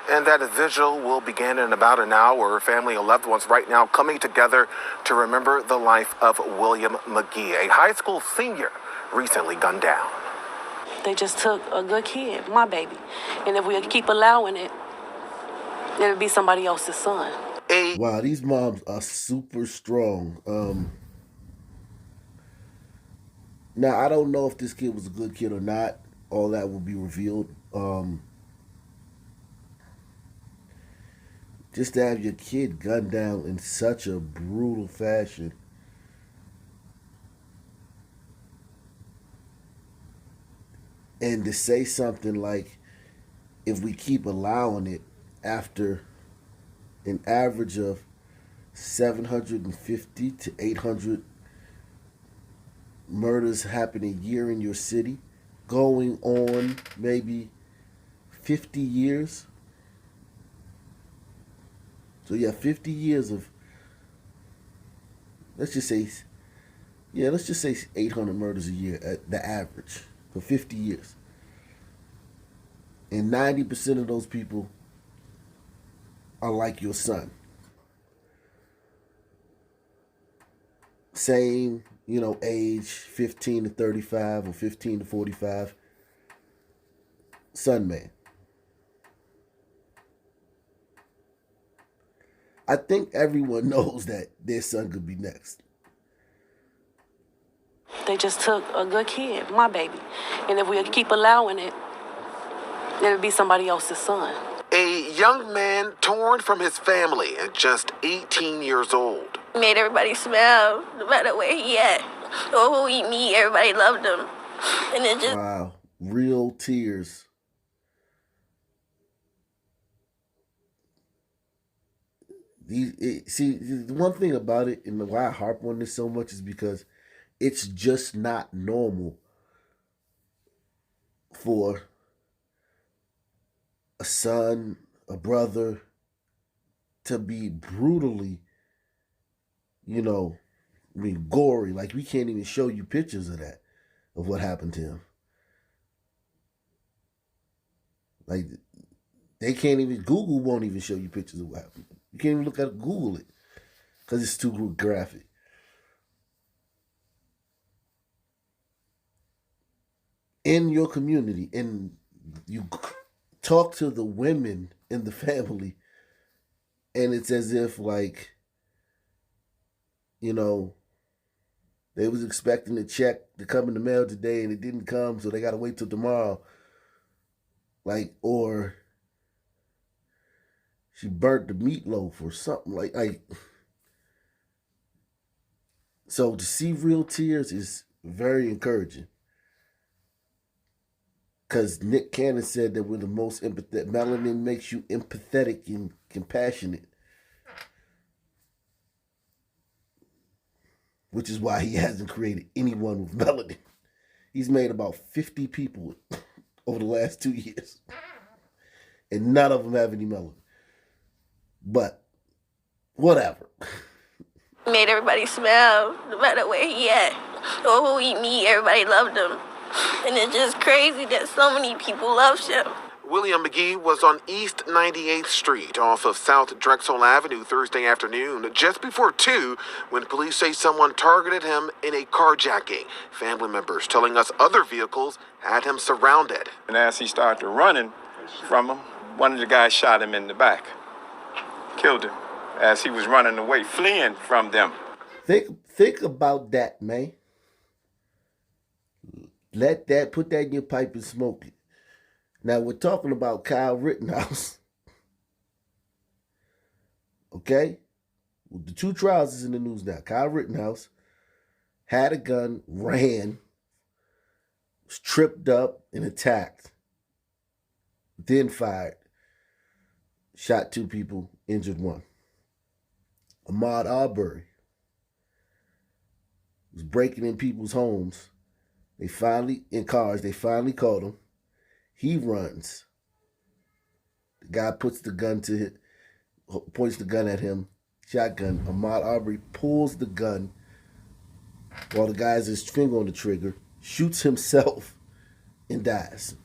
And that vigil will begin in about an hour. Family and loved ones right now coming together to remember the life of William McGee, a high school senior recently gunned down. They just took a good kid, my baby. And if we keep allowing it, it'll be somebody else's son. Wow, these moms are super strong. Now, I don't know if this kid was a good kid or not. All that will be revealed. Just to have your kid gunned down in such a brutal fashion. And to say something like, if we keep allowing it after an average of 750 to 800 murders happen a year in your city, going on maybe 50 years. So yeah, 50 years of, let's just say 800 murders a year at the average for 50 years. And 90% of those people are like your son. Same, age 15 to 35 or 15 to 45. Son, man. I think everyone knows that their son could be next. They just took a good kid, my baby. And if we keep allowing it, it'll be somebody else's son. A young man torn from his family at just 18 years old. Made everybody smile, no matter where he at or who he meet, everybody loved him. And it just... Wow, real tears. See, the one thing about it, and why I harp on this so much, is because it's just not normal for a son, a brother, to be brutally, gory. Like, we can't even show you pictures of that, of what happened to him. Like, they can't even, Google won't even show you pictures of what happened. You can't even look at it, Google it, because it's too graphic. In your community, and you talk to the women in the family, and it's as if, like, they was expecting a check to come in the mail today and it didn't come, so they got to wait till tomorrow. Like, or she burnt the meatloaf or something like. So to see real tears is very encouraging. Because Nick Cannon said that we're the most empathetic. Melanin makes you empathetic and compassionate. Which is why he hasn't created anyone with melanin. He's made about 50 people over the last 2 years. And none of them have any melanin. But, whatever. Made everybody smile, no matter where he at or who he meet, everybody loved him. And it's just crazy that so many people loved him. William McGee was on East 98th Street off of South Drexel Avenue Thursday afternoon, just before 2, when police say someone targeted him in a carjacking. Family members telling us other vehicles had him surrounded. And as he started running from him, one of the guys shot him in the back, killed him as he was running away, fleeing from them. Think about that, man. Put that in your pipe and smoke it. Now, we're talking about Kyle Rittenhouse. Okay? Well, the 2 trials is in the news now. Kyle Rittenhouse had a gun, ran, was tripped up and attacked, then fired, shot 2 people, injured 1. Ahmaud Arbery was breaking in people's homes. They finally caught him. He runs. The guy points the gun at him, shotgun. Ahmaud Arbery pulls the gun while the guy has his finger on the trigger, shoots himself, and dies.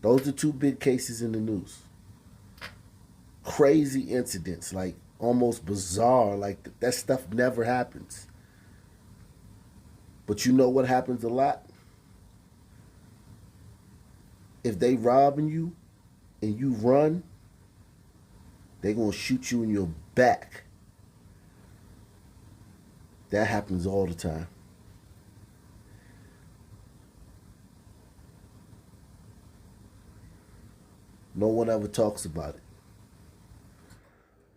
Those are two big cases in the news. Crazy incidents, like almost bizarre, like that stuff never happens. But you know what happens a lot? If they robbing you and you run, they gonna shoot you in your back. That happens all the time. No one ever talks about it.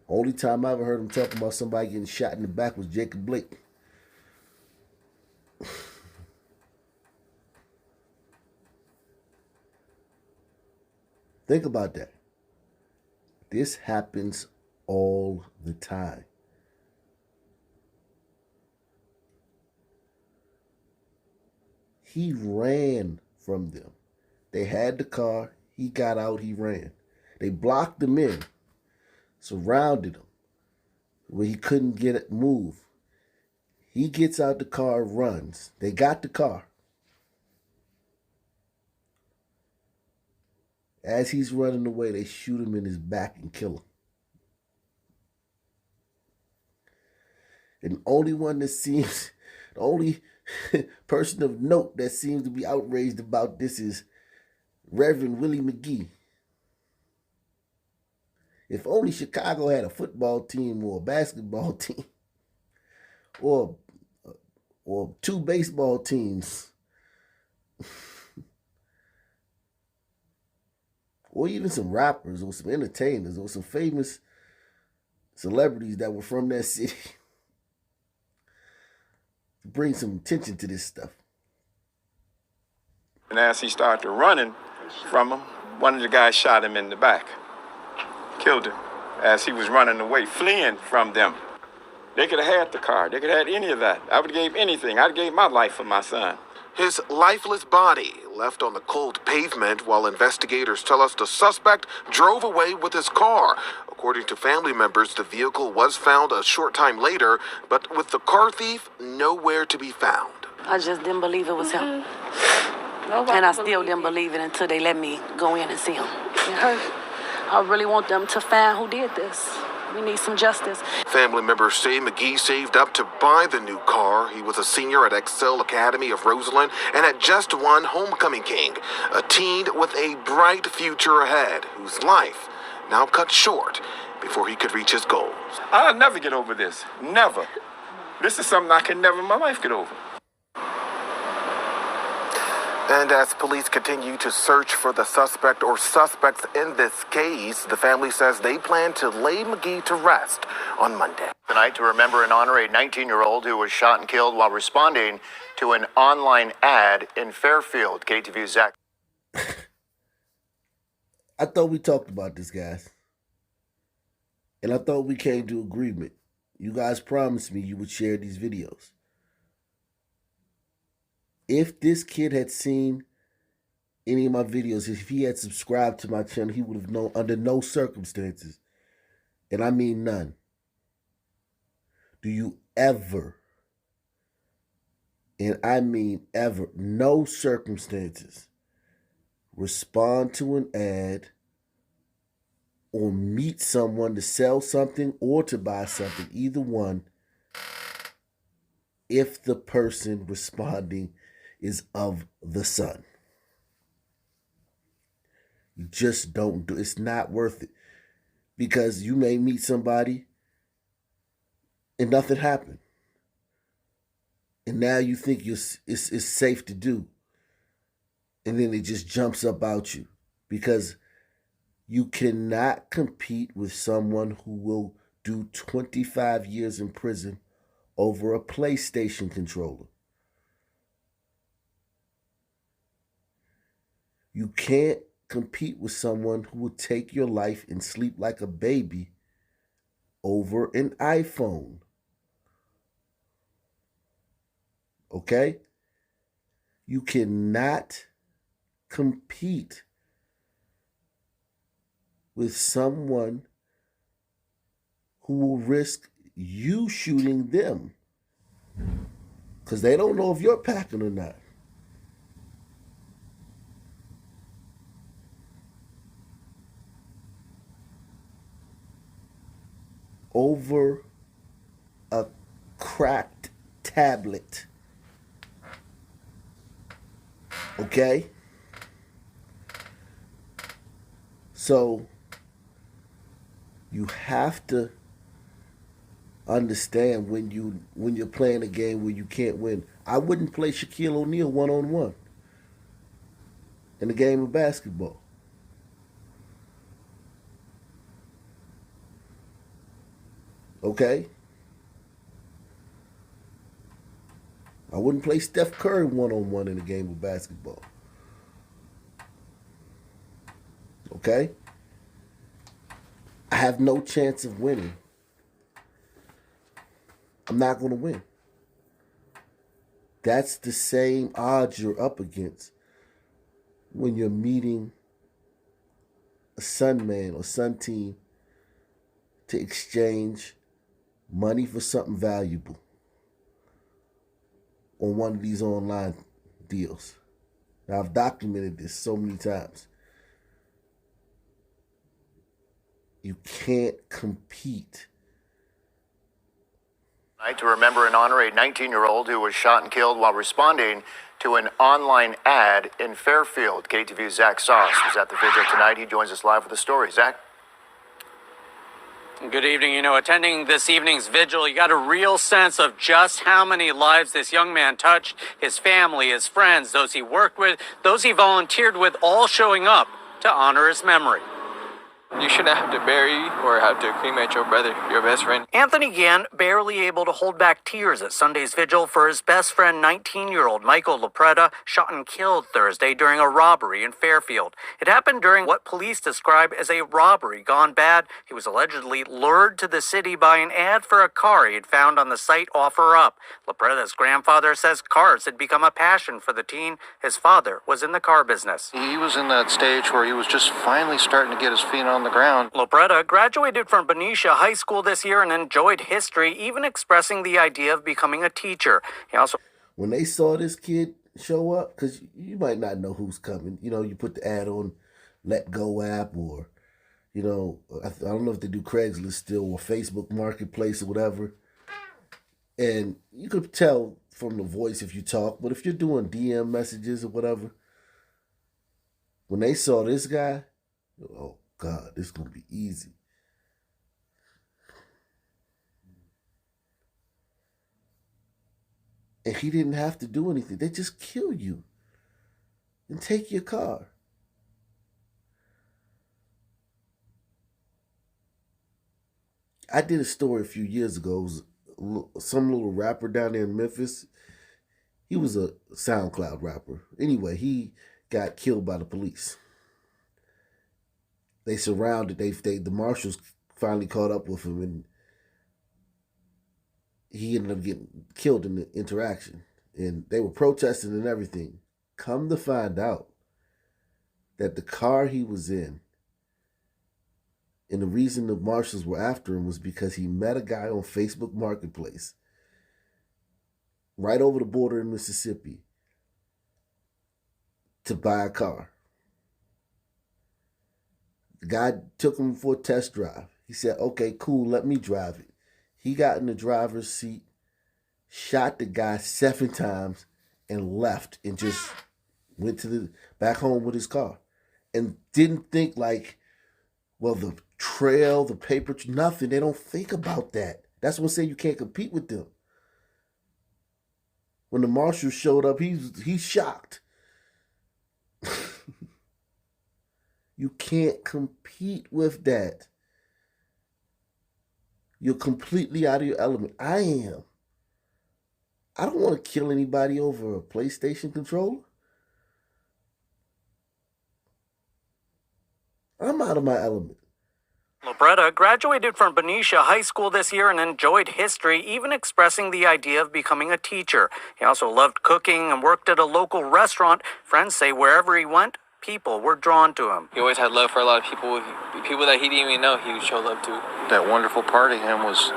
Only time I ever heard him talking about somebody getting shot in the back was Jacob Blake. Think about that. This happens all the time. He ran from them. They had the car. He got out. He ran. They blocked him in, surrounded him, where he couldn't move. He gets out the car, runs. They got the car. As he's running away, they shoot him in his back and kill him. And the only person of note that seems to be outraged about this is Reverend Willie McGee. If only Chicago had a football team or a basketball team or two baseball teams or even some rappers or some entertainers or some famous celebrities that were from that city to bring some attention to this stuff. And as he started running from him, one of the guys shot him in the back. Killed him as he was running away, fleeing from them. They could have had the car. They could have had any of that. I would have gave anything. I'd have gave my life for my son. His lifeless body left on the cold pavement while investigators tell us the suspect drove away with his car. According to family members, the vehicle was found a short time later, but with the car thief nowhere to be found. I just didn't believe it was him. And I still didn't believe it until they let me go in and see him. It hurt. I really want them to find who did this. We need some justice. Family members say McGee saved up to buy the new car. He was a senior at Excel Academy of Roseland and had just won Homecoming King, a teen with a bright future ahead, whose life now cut short before he could reach his goals. I'll never get over this. Never. This is something I can never in my life get over. And as police continue to search for the suspect or suspects in this case, the family says they plan to lay McGee to rest on Monday. Tonight to remember and honor a 19-year-old who was shot and killed while responding to an online ad in Fairfield. KTVU's Zach. I thought we talked about this, guys. And I thought we came to agreement. You guys promised me you would share these videos. If this kid had seen any of my videos, if he had subscribed to my channel, he would have known under no circumstances, and I mean none, do you ever, and I mean ever, no circumstances, respond to an ad or meet someone to sell something or to buy something, either one, if the person responding is of the son. You just don't do it. It's not worth it. Because you may meet somebody and nothing happened. And now you think it's safe to do. And then it just jumps up out you. Because you cannot compete with someone who will do 25 years in prison over a PlayStation controller. You can't compete with someone who will take your life and sleep like a baby over an iPhone. Okay? You cannot compete with someone who will risk you shooting them because they don't know if you're packing or not. over a cracked tablet. Okay? So you have to understand when you're playing a game where you can't win. I wouldn't play Shaquille O'Neal one-on-one in a game of basketball. Okay? I wouldn't play Steph Curry one-on-one in a game of basketball. Okay? I have no chance of winning. I'm not going to win. That's the same odds you're up against when you're meeting a Sun man or Sun team to exchange money for something valuable on one of these online deals. Now, I've documented this so many times. You can't compete. To remember and honor a 19-year-old who was shot and killed while responding to an online ad in Fairfield. KTV's Zach Sauce was at the vigil tonight. He joins us live with the story. Zach? Good evening. You know, attending this evening's vigil, you got a real sense of just how many lives this young man touched. His family, his friends, those he worked with, those he volunteered with, all showing up to honor his memory. You shouldn't have to bury or have to cremate your brother, your best friend. Anthony Gann barely able to hold back tears at Sunday's vigil for his best friend, 19-year-old Michael LaPretta, shot and killed Thursday during a robbery in Fairfield. It happened during what police describe as a robbery gone bad. He was allegedly lured to the city by an ad for a car he had found on the site OfferUp. LaPretta's grandfather says cars had become a passion for the teen. His father was in the car business. He was in that stage where he was just finally starting to get his feet on the ground. LaPretta graduated from Benicia High School this year and enjoyed history, even expressing the idea of becoming a teacher. He also... When they saw this kid show up, because you might not know who's coming. You know, you put the ad on Let Go app or, you know, I don't know if they do Craigslist still or Facebook Marketplace or whatever. And you could tell from the voice if you talk, but if you're doing DM messages or whatever, when they saw this guy, oh, God, this is going to be easy. And he didn't have to do anything. They just kill you and take your car. I did a story a few years ago. It was some little rapper down there in Memphis. He was a SoundCloud rapper. Anyway, he got killed by the police. They surrounded, the marshals finally caught up with him, and he ended up getting killed in the interaction. And they were protesting and everything. Come to find out that the car he was in, and the reason the marshals were after him was because he met a guy on Facebook Marketplace right over the border in Mississippi to buy a car. The guy took him for a test drive. He said, okay, cool, let me drive it. He got in the driver's seat, shot the guy 7 times, and left and just went to the back home with his car. And didn't think like, well, the trail, the paper, nothing. They don't think about that. That's what say you can't compete with them. When the marshal showed up, he's shocked. You can't compete with that. You're completely out of your element. I am. I don't want to kill anybody over a PlayStation controller. I'm out of my element. LaPretta graduated from Benicia High School this year and enjoyed history, even expressing the idea of becoming a teacher. He also loved cooking and worked at a local restaurant. Friends say wherever he went, people were drawn to him. He always had love for a lot of people that he didn't even know he would show love to. That wonderful part of him was,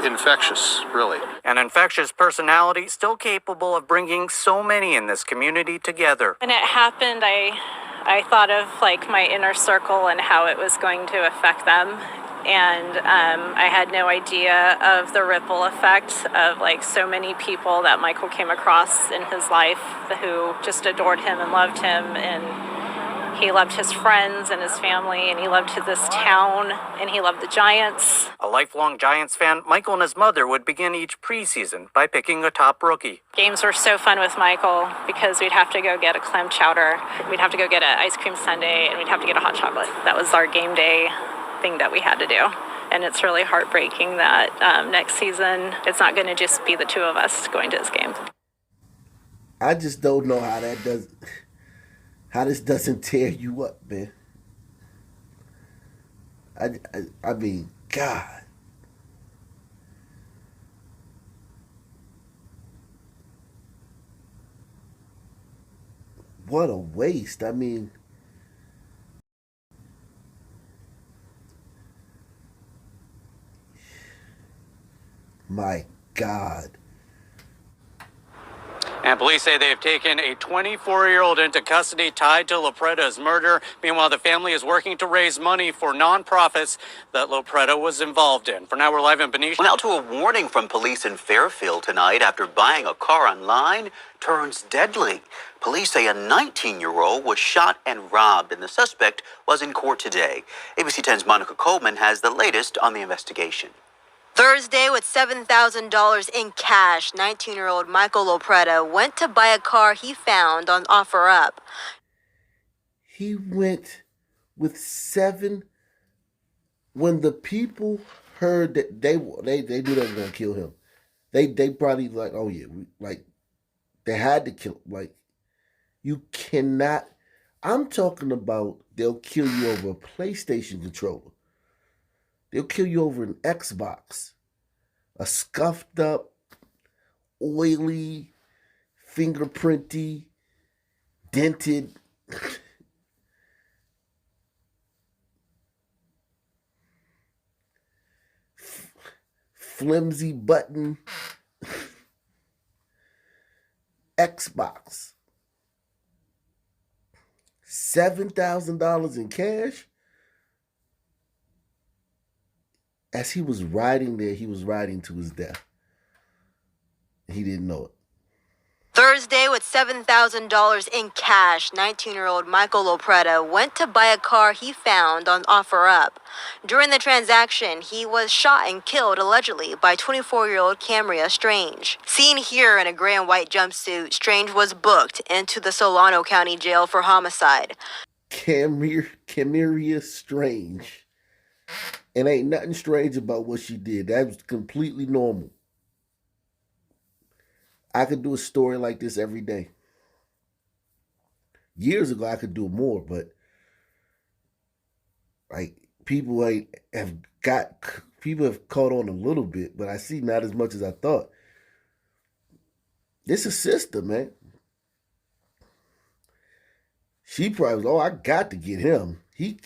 infectious, really. An infectious personality still capable of bringing so many in this community together. When it happened, I thought of like my inner circle and how it was going to affect them. And I had no idea of the ripple effect of like so many people that Michael came across in his life who just adored him and loved him, and he loved his friends and his family, and he loved this town, and he loved the Giants. A lifelong Giants fan, Michael and his mother would begin each preseason by picking a top rookie. Games were so fun with Michael because we'd have to go get a clam chowder, we'd have to go get an ice cream sundae, and we'd have to get a hot chocolate. That was our game day thing that we had to do. And it's really heartbreaking that next season, it's not going to just be the two of us going to his games. I just don't know how this doesn't tear you up, man. I mean, God. What a waste. I mean, my God. And police say they have taken a 24-year-old into custody tied to Lopretta's murder. Meanwhile, the family is working to raise money for nonprofits that Lopretta was involved in. For now, we're live in Benicia. Now to a warning from police in Fairfield tonight after buying a car online turns deadly. Police say a 19-year-old was shot and robbed, and the suspect was in court today. ABC 10's Monica Coleman has the latest on the investigation. Thursday, with $7,000 in cash, 19-year-old Michael Lopretta went to buy a car he found on OfferUp. He went with when the people heard that they knew they were gonna kill him. They probably like, oh yeah, they had to kill. Like, you cannot. I'm talking about they'll kill you over a PlayStation controller. They'll kill you over an Xbox, a scuffed up, oily, fingerprinty, dented, flimsy button Xbox. $7,000 in cash. As he was riding there, he was riding to his death. He didn't know it. Thursday, with $7,000 in cash, 19-year-old Michael Lopretta went to buy a car he found on OfferUp. During the transaction, he was shot and killed allegedly by 24-year-old Camria Strange. Seen here in a gray and white jumpsuit, Strange was booked into the Solano County Jail for homicide. Camria Strange. And ain't nothing strange about what she did. That was completely normal. I could do a story like this every day. Years ago, I could do more, but like people have caught on a little bit, but I see not as much as I thought. This is sister, man. She probably was, I got to get him. He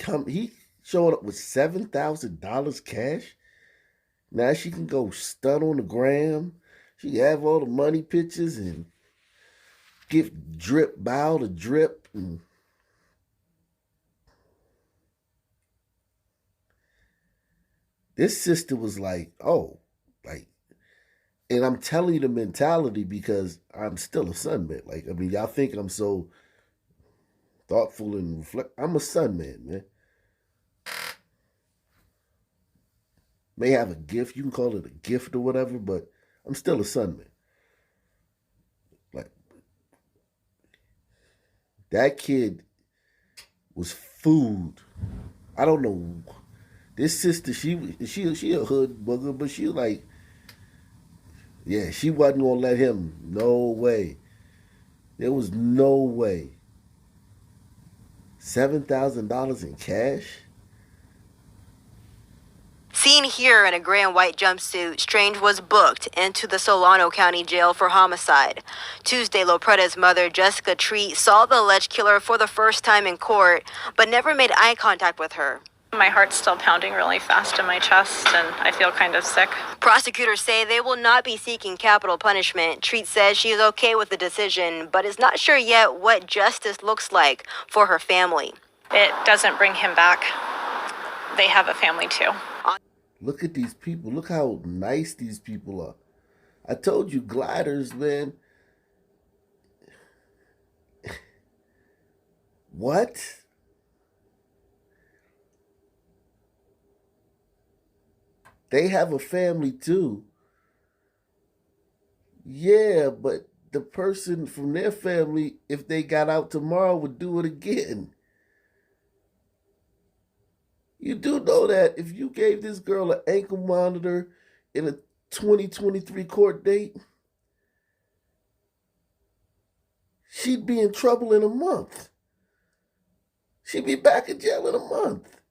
showing up with $7,000 cash. Now she can go stunt on the gram. She can have all the money pictures and get bow to drip. And this sister was like, and I'm telling you the mentality because I'm still a son man. Like, I mean, y'all think I'm so thoughtful and reflect. I'm a son man. May have a gift. You can call it a gift or whatever, but I'm still a son man. Like, that kid was food. I don't know. This sister, she a hood booger, but she like, yeah, she wasn't gonna let him. No way. There was no way. $7,000 in cash? Seen here in a gray and white jumpsuit, Strange was booked into the Solano County Jail for homicide. Tuesday, Lopretta's mother, Jessica Treat, saw the alleged killer for the first time in court, but never made eye contact with her. My heart's still pounding really fast in my chest, and I feel kind of sick. Prosecutors say they will not be seeking capital punishment. Treat says she is okay with the decision, but is not sure yet what justice looks like for her family. It doesn't bring him back. They have a family too. Look at these people. Look how nice these people are. I told you, gliders, man. What? They have a family too. Yeah, but the person from their family, if they got out tomorrow, would do it again. You do know that if you gave this girl an ankle monitor in a 2023 court date, she'd be in trouble in a month. She'd be back in jail in a month.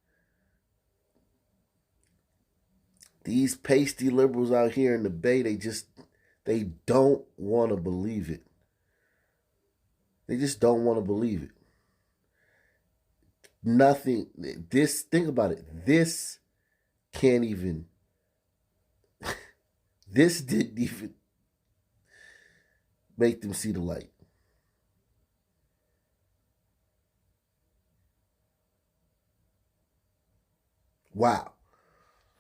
These pasty liberals out here in the Bay, they don't want to believe it. They just don't want to believe it. Nothing, think about it. This didn't even make them see the light. Wow.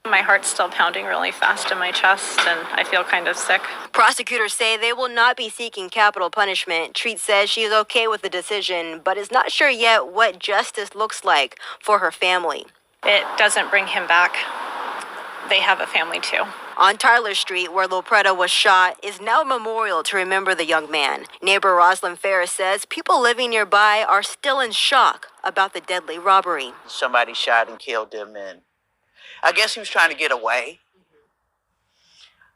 My heart's still pounding really fast in my chest, and I feel kind of sick. Prosecutors say they will not be seeking capital punishment. Treat says she is okay with the decision, but is not sure yet what justice looks like for her family. It doesn't bring him back. They have a family too. On Tyler Street, where Lopretta was shot, is now a memorial to remember the young man. Neighbor Rosalind Ferris says people living nearby are still in shock about the deadly robbery. Somebody shot and killed him, and I guess he was trying to get away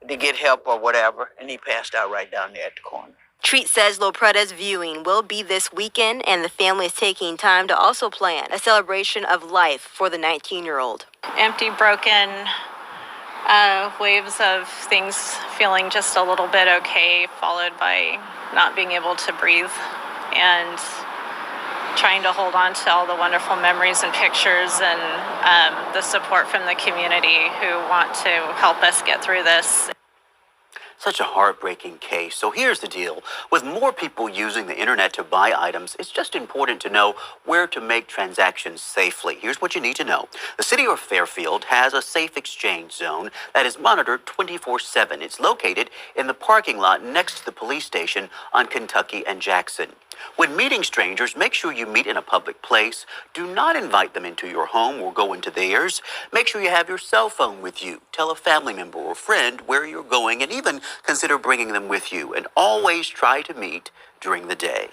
to get help or whatever, and he passed out right down there at the corner. Treat says Lopretta's viewing will be this weekend, and the family is taking time to also plan a celebration of life for the 19-year-old. Empty, broken, waves of things feeling just a little bit okay, followed by not being able to breathe and trying to hold on to all the wonderful memories and pictures and the support from the community who want to help us get through this. Such a heartbreaking case. So here's the deal. With more people using the internet to buy items, it's just important to know where to make transactions safely. Here's what you need to know. The city of Fairfield has a safe exchange zone that is monitored 24/7. It's located in the parking lot next to the police station on Kentucky and Jackson. When meeting strangers, make sure you meet in a public place. Do not invite them into your home or go into theirs. Make sure you have your cell phone with you. Tell a family member or friend where you're going and even consider bringing them with you. And always try to meet during the day.